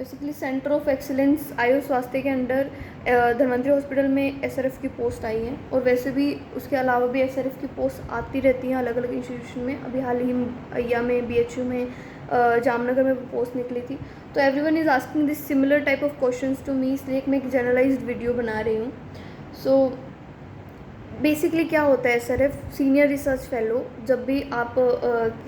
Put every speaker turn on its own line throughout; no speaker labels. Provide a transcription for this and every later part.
Basically centre of excellence आयु स्वास्थ्य के अंडर धन्वंतरी हॉस्पिटल में एसआरएफ की पोस्ट आई है, और वैसे भी उसके अलावा भी एसआरएफ की पोस्ट आती रहती हैं अलग अलग इंस्टीट्यूशन में। अभी हाल ही अय्या में, बीएचयू में, जामनगर में पोस्ट निकली थी। तो everyone is asking this similar type of questions to me, इसलिए मैं एक जनरलाइज्ड वीडियो बना रही हूँ। सो बेसिकली क्या होता है एसआरएफ, सीनियर रिसर्च फेलो। जब भी आप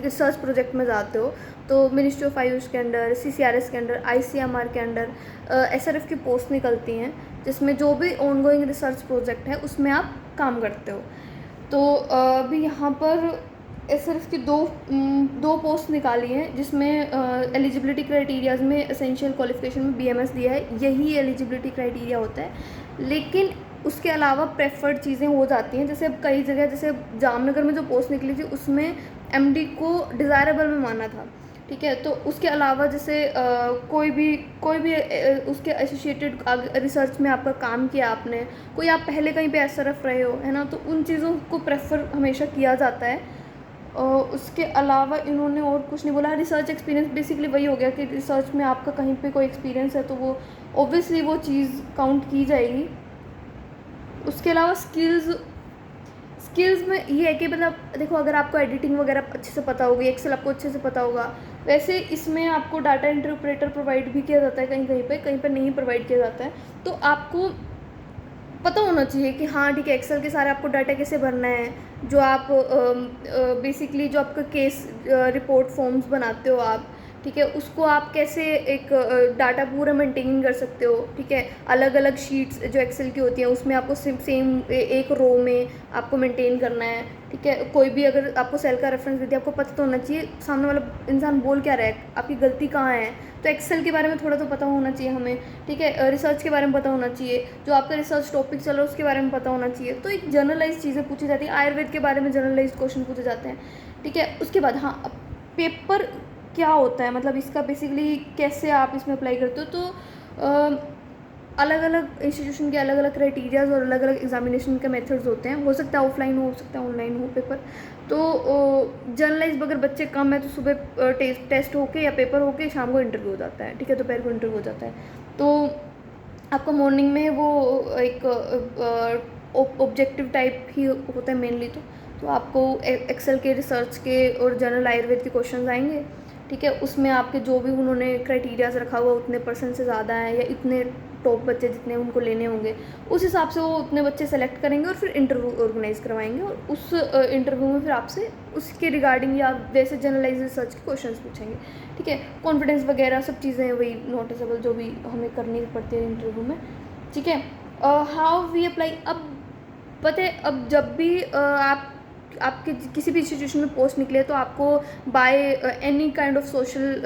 रिसर्च प्रोजेक्ट में जाते हो तो मिनिस्ट्री ऑफ आयुष के अंडर, सीसीआरएस के अंडर, आईसीएमआर के अंडर एसआरएफ की पोस्ट निकलती हैं, जिसमें जो भी ऑनगोइंग रिसर्च प्रोजेक्ट है उसमें आप काम करते हो। तो अभी यहाँ पर एसआरएफ की दो पोस्ट निकाली हैं, जिसमें एलिजिबिलिटी क्राइटेरियाज में एसेंशियल क्वालिफिकेशन में बीएमएस दिया है, यही एलिजिबिलिटी क्राइटेरिया होता है। लेकिन उसके अलावा प्रेफर्ड चीज़ें हो जाती हैं, जैसे अब कई जगह, जैसे जामनगर में जो पोस्ट निकली थी उसमें एमडी को डिज़ायरेबल में माना था, ठीक है। तो उसके अलावा जैसे कोई भी उसके एसोसिएटेड रिसर्च में आपका काम किया आपने, कोई आप पहले कहीं पे एसआरएफ रहे हो, है ना, तो उन चीज़ों को प्रेफर हमेशा किया जाता है। उसके अलावा इन्होंने और कुछ नहीं बोला। रिसर्च एक्सपीरियंस बेसिकली वही हो गया कि रिसर्च में आपका कहीं पे कोई एक्सपीरियंस है तो वो ऑब्वियसली वो चीज़ काउंट की जाएगी। उसके अलावा स्किल्स में ये है कि मतलब देखो, अगर आपको एडिटिंग वगैरह अच्छे से पता होगी, एक्सेल आपको अच्छे से पता होगा, वैसे इसमें आपको डाटा एंट्री ऑपरेटर प्रोवाइड भी किया जाता है, कहीं पे नहीं प्रोवाइड किया जाता है। तो आपको पता होना चाहिए कि हाँ ठीक है, एक्सेल के सारे आपको डाटा कैसे भरना है, जो आप बेसिकली जो आपका केस रिपोर्ट फॉर्म्स बनाते हो आप, ठीक है, उसको आप कैसे एक डाटा पूरा मेंटेन कर सकते हो, ठीक है। अलग अलग शीट्स जो एक्सेल की होती हैं उसमें आपको सेम एक रो में आपको मेंटेन करना है, ठीक है। कोई भी अगर आपको सेल का रेफरेंस देती है, आपको पता तो होना चाहिए सामने वाला इंसान बोल क्या रहा है, आपकी गलती कहाँ है। तो एक्सेल के बारे में थोड़ा तो पता होना चाहिए हमें, ठीक है। रिसर्च के बारे में पता होना चाहिए, जो आपका रिसर्च टॉपिक चल रहा है उसके बारे में पता होना चाहिए। तो एक जनरलाइज चीज़ें पूछी जाती है, आयुर्वेद के बारे में जनरलाइज क्वेश्चन पूछे जाते हैं, ठीक है। उसके बाद हाँ, पेपर क्या होता है, मतलब इसका बेसिकली कैसे आप इसमें अप्लाई करते हो। तो अलग अलग इंस्टीट्यूशन के अलग अलग क्राइटेरियाज और अलग अलग एग्जामिनेशन के मेथड्स होते हैं। हो सकता है ऑफलाइन हो सकता है ऑनलाइन हो पेपर। तो जर्नलाइज अगर बच्चे कम है तो सुबह टेस्ट होके या पेपर होके शाम को इंटरव्यू हो जाता है, ठीक है, दोपहर को इंटरव्यू हो जाता है। तो आपका मॉर्निंग में वो एक ऑब्जेक्टिव टाइप ही होता है मेनली। तो आपको एक्सेल के, रिसर्च के और जनरल आयुर्वेद के क्वेश्चन आएंगे, ठीक है। उसमें आपके जो भी उन्होंने क्राइटेरियाज रखा हुआ उतने परसेंट से ज़्यादा है या इतने टॉप बच्चे जितने उनको लेने होंगे, उस हिसाब से वो उतने बच्चे सेलेक्ट करेंगे और फिर इंटरव्यू ऑर्गेनाइज करवाएंगे, और उस इंटरव्यू में फिर आपसे उसके रिगार्डिंग या वैसे जनरलाइज रिसर्च के क्वेश्चंस पूछेंगे, ठीक है। कॉन्फिडेंस वगैरह सब चीज़ें वही नोटिसेबल जो भी हमें करनी पड़ती है इंटरव्यू में, ठीक है। हाउ वी अप्लाई, अब पता है, अब जब भी आपके किसी भी इंस्टीट्यूशन में पोस्ट निकले तो आपको by any kind of social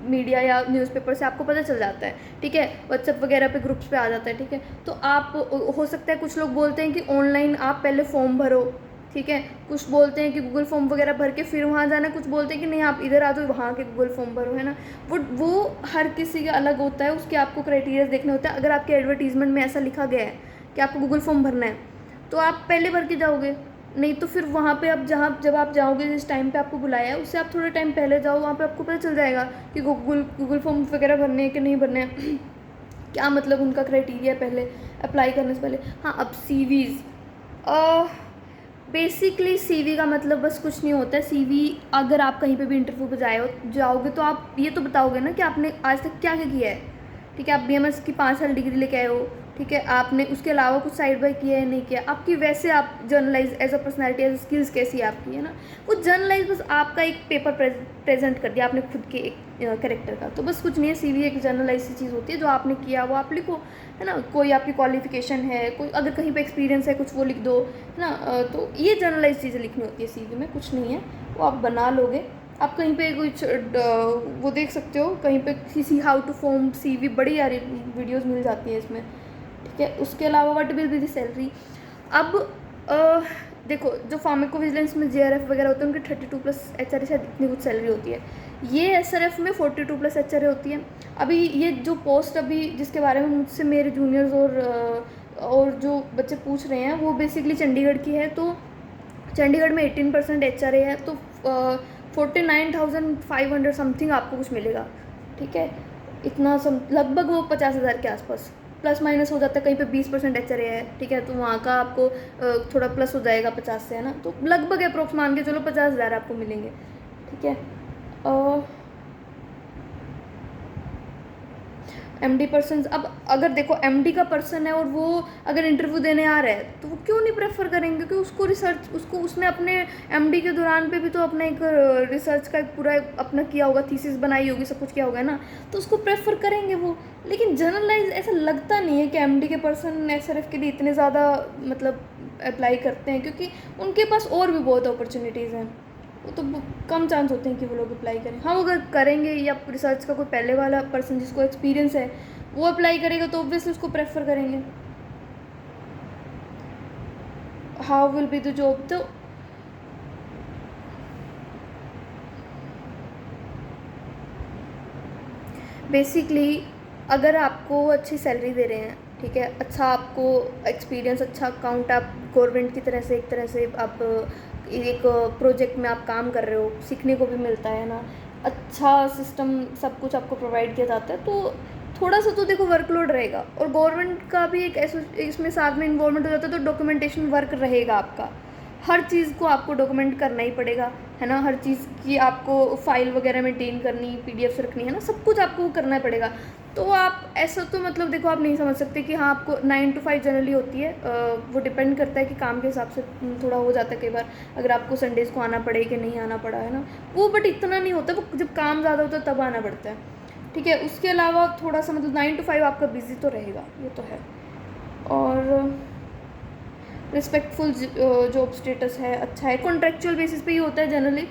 media या न्यूज़पेपर से आपको पता चल जाता है, ठीक है। व्हाट्सएप वगैरह पे ग्रुप्स पे आ जाता है, ठीक है। तो आप, हो सकता है कुछ लोग बोलते हैं कि ऑनलाइन आप पहले फॉर्म भरो, ठीक है। कुछ बोलते हैं कि गूगल फॉर्म वगैरह भर के फिर वहाँ जाना, कुछ बोलते हैं कि नहीं आप इधर आ दो वहाँ के गूगल फॉर्म भरो, है ना। वो हर किसी का अलग होता है, उसके आपको क्राइटेरिया देखने होता है। अगर आपके एडवर्टीजमेंट में ऐसा लिखा गया है कि आपको गूगल फॉर्म भरना है तो आप पहले भर के जाओगे, नहीं तो फिर वहाँ पे आप जब आप जाओगे जिस टाइम पे आपको बुलाया है उससे आप थोड़ा टाइम पहले जाओ, वहाँ पे आपको पता चल जाएगा कि गूगल फॉर्म वगैरह भरने हैं कि नहीं भरने हैं, क्या मतलब उनका क्राइटेरिया पहले अप्लाई करने से पहले। हाँ, अब सीवीज़, बेसिकली सीवी का मतलब बस कुछ नहीं होता है। सीवी, अगर आप कहीं पे भी इंटरव्यू पे जाओगे तो आप ये तो बताओगे ना कि आपने आज तक क्या क्या किया है, ठीक है। आप बीएमएस की 5 साल डिग्री लेके आए हो, ठीक है। आपने उसके अलावा कुछ साइड बाय किया है नहीं किया, आपकी वैसे आप generalise as a personality as skills कैसी है आपकी, है ना। वो जर्नलाइज बस आपका एक पेपर प्रेजेंट कर दिया आपने खुद के एक कैरेक्टर का, तो बस कुछ नहीं है। सीवी एक जर्नलाइज सी चीज़ होती है, जो आपने किया वो आप लिखो, है ना। कोई आपकी क्वालिफिकेशन है, कोई अगर कहीं पे एक्सपीरियंस है कुछ वो लिख दो, है ना। तो ये जर्नलाइज चीज़ें लिखनी होती है सीवी में, कुछ नहीं है, वो आप बना लोगे। आप कहीं पे कुछ वो देख सकते हो, कहीं पे किसी हाउ टू फॉर्म सीवी, बड़ी सारी वीडियोस मिल जाती हैं इसमें, ठीक है। उसके अलावा what will be the salary. अब देखो, जो फार्माकोविजिलेंस में जेआरएफ वगैरह होते हैं उनकी 32+ एचआरए शायद इतनी कुछ सैलरी होती है। ये एसआरएफ में 42+ एचआरए होती है। अभी ये जो पोस्ट अभी जिसके बारे में मुझसे मेरे जूनियर्स और जो बच्चे पूछ रहे हैं वो बेसिकली चंडीगढ़ की है। तो चंडीगढ़ में 18% एचआरए है, तो 49,500 समथिंग आपको कुछ मिलेगा, ठीक है। इतना लगभग वो 50,000 के आसपास प्लस माइनस हो जाता है, कहीं पे 20% HRA है, ठीक है, तो वहाँ का आपको थोड़ा प्लस हो जाएगा 50 से, है ना, तो लगभग अप्रोक्स मान के चलो 50,000 आपको मिलेंगे, ठीक है। MD पर्सन, अब अगर देखो MD का पर्सन है और वो अगर इंटरव्यू देने आ रहा है तो वो क्यों नहीं प्रेफर करेंगे, क्योंकि उसको रिसर्च, उसको उसने अपने MD के दौरान पे भी तो अपना एक रिसर्च का एक पूरा अपना किया होगा, थीसिस बनाई होगी, सब कुछ किया होगा ना, तो उसको प्रेफर करेंगे वो। लेकिन जनरलाइज ऐसा लगता नहीं है कि MD के पर्सन SRF के लिए इतने ज़्यादा मतलब अप्लाई करते हैं, क्योंकि उनके पास और भी बहुत अपॉर्चुनिटीज़ हैं, वो तो कम चांस होते हैं कि वो लोग अप्लाई करें। हाँ, अगर करेंगे या रिसर्च का कोई पहले वाला पर्सन जिसको एक्सपीरियंस है वो अप्लाई करेगा तो ऑब्वियसली उसको प्रेफर करेंगे। How will be the job, तो बेसिकली अगर आपको अच्छी सैलरी दे रहे हैं, ठीक है, अच्छा आपको एक्सपीरियंस, अच्छा अकाउंट, आप गवर्नमेंट की तरह से एक तरह से आप एक प्रोजेक्ट में आप काम कर रहे हो, सीखने को भी मिलता है ना, अच्छा सिस्टम सब कुछ आपको प्रोवाइड किया जाता है, तो थोड़ा सा तो देखो वर्कलोड रहेगा। और गवर्नमेंट का भी एक ऐसा इसमें साथ में इन्वॉल्वमेंट हो जाता है, तो डॉक्यूमेंटेशन वर्क रहेगा आपका, हर चीज़ को आपको डॉक्यूमेंट करना ही पड़ेगा, है ना, हर चीज़ की आपको फाइल वगैरह मेंटेन करनी, PDFs रखनी, है ना, सब कुछ आपको करना पड़ेगा। तो आप ऐसा तो मतलब देखो आप नहीं समझ सकते कि हाँ आपको 9 to 5 जनरली होती है, वो डिपेंड करता है कि काम के हिसाब से थोड़ा हो जाता है कई बार, अगर आपको संडेज़ को आना पड़े कि नहीं आना पड़ा, है ना, वो बट इतना नहीं होता, वो जब काम ज़्यादा होता है तब आना पड़ता है, ठीक है। उसके अलावा थोड़ा सा मतलब 9 to 5 आपका बिजी तो रहेगा, ये तो है। और रिस्पेक्टफुल जॉब स्टेटस है, अच्छा है, कॉन्ट्रेक्चुअल बेसिस पे ही होता है जनरली।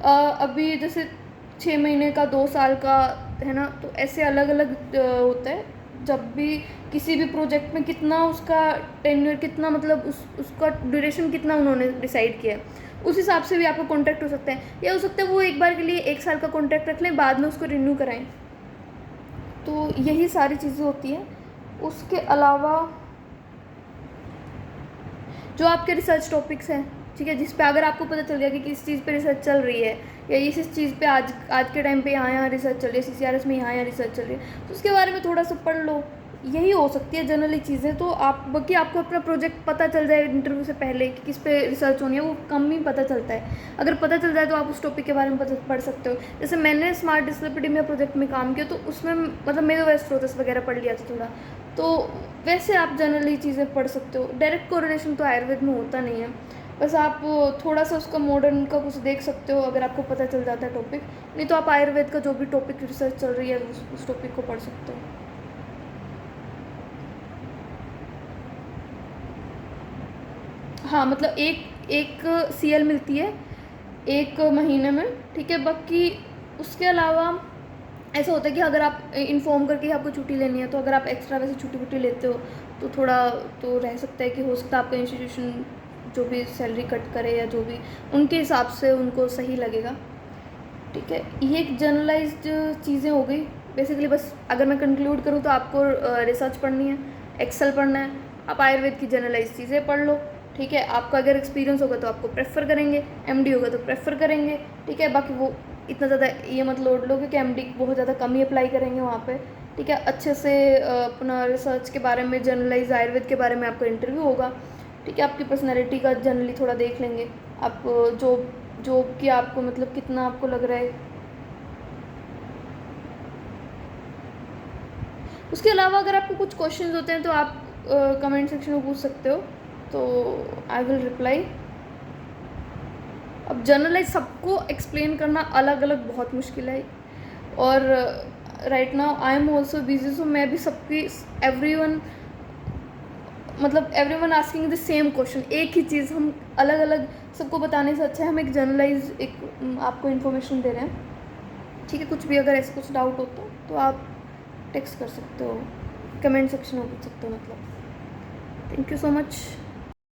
अभी जैसे 6 महीने का, 2 साल का, है ना, तो ऐसे अलग अलग होता है। जब भी किसी भी प्रोजेक्ट में कितना उसका टेन्योर, कितना मतलब उसका ड्यूरेशन कितना उन्होंने डिसाइड किया है, उस हिसाब से भी आपका कॉन्ट्रैक्ट हो सकता है, या हो सकता है वो एक बार के लिए 1 साल का कॉन्ट्रैक्ट रख लें, बाद में उसको रिन्यू कराएं। तो यही सारी चीज़ें होती हैं। उसके अलावा जो आपके रिसर्च टॉपिक्स हैं, ठीक है, जिस पे अगर आपको पता चल गया कि किस चीज़ पे रिसर्च चल रही है, या इस चीज़ पे आज के टाइम पे यहाँ रिसर्च चल रही है, CCRS में यहाँ रिसर्च चल रही है, तो उसके बारे में थोड़ा सा पढ़ लो। यही हो सकती है जनरली चीज़ें। तो आप बाकी आपको अपना प्रोजेक्ट पता चल जाए इंटरव्यू से पहले कि किस पे रिसर्च होनी है, वो कम ही पता चलता है। अगर पता चल जाए तो आप उस टॉपिक के बारे में पढ़ सकते हो। जैसे मैंने स्मार्ट डिस्प्लेपेडिमिया प्रोजेक्ट में काम किया, तो उसमें मतलब मेरे वेस्ट स्रोतस वगैरह पढ़ लिया था थोड़ा, तो वैसे आप जनरली चीज़ें पढ़ सकते हो। डायरेक्ट कोरिलेशन तो आयुर्वेद में होता नहीं है, बस आप थोड़ा सा उसका मॉडर्न का कुछ देख सकते हो अगर आपको पता चल जाता है टॉपिक, नहीं तो आप आयुर्वेद का जो भी टॉपिक रिसर्च चल रही है उस टॉपिक को पढ़ सकते हो। हाँ, मतलब एक CL मिलती है 1 महीने में, ठीक है। बाकी उसके अलावा ऐसा होता है कि अगर आप इन्फॉर्म करके आपको छुट्टी लेनी है, तो अगर आप एक्स्ट्रा वैसे छुट्टी लेते हो तो थोड़ा तो रह सकता है कि हो सकता है आपका इंस्टीट्यूशन जो भी सैलरी कट करे या जो भी उनके हिसाब से उनको सही लगेगा, ठीक है। ये एक जनरलाइज्ड चीज़ें हो गई बेसिकली। बस अगर मैं कंक्लूड करूँ तो आपको रिसर्च पढ़नी है, एक्सेल पढ़ना है, आप आयुर्वेद की जनरलाइज चीज़ें पढ़ लो, ठीक है। आपका अगर एक्सपीरियंस होगा तो आपको प्रेफर करेंगे, MD होगा तो प्रेफर करेंगे, ठीक है। बाकी वो इतना ज़्यादा ये मत लोड लो क्योंकि MD बहुत ज़्यादा कम ही अप्लाई करेंगे वहाँ पे, ठीक है। अच्छे से अपना रिसर्च के बारे में, जनरलाइज आयुर्वेद के बारे में आपका इंटरव्यू होगा, ठीक है। आपकी पर्सनैलिटी का जनरली थोड़ा देख लेंगे, आप जॉब की आपको मतलब कितना आपको लग रहा है। उसके अलावा अगर आपको कुछ क्वेश्चंस होते हैं तो आप कमेंट सेक्शन में पूछ सकते हो, तो आई विल रिप्लाई। अब जनरलाइज सबको एक्सप्लेन करना अलग अलग बहुत मुश्किल है, और right now I am also busy, so मैं भी सबकी everyone asking the same question, एक ही चीज़ हम अलग अलग सबको बताने से अच्छा है हम एक जनरलाइज एक आपको इन्फॉर्मेशन दे रहे हैं, ठीक है। कुछ भी अगर ऐसा कुछ डाउट होता तो आप टेक्स्ट कर सकते हो, कमेंट सेक्शन में पूछ सकते हो, मतलब। Thank you so much.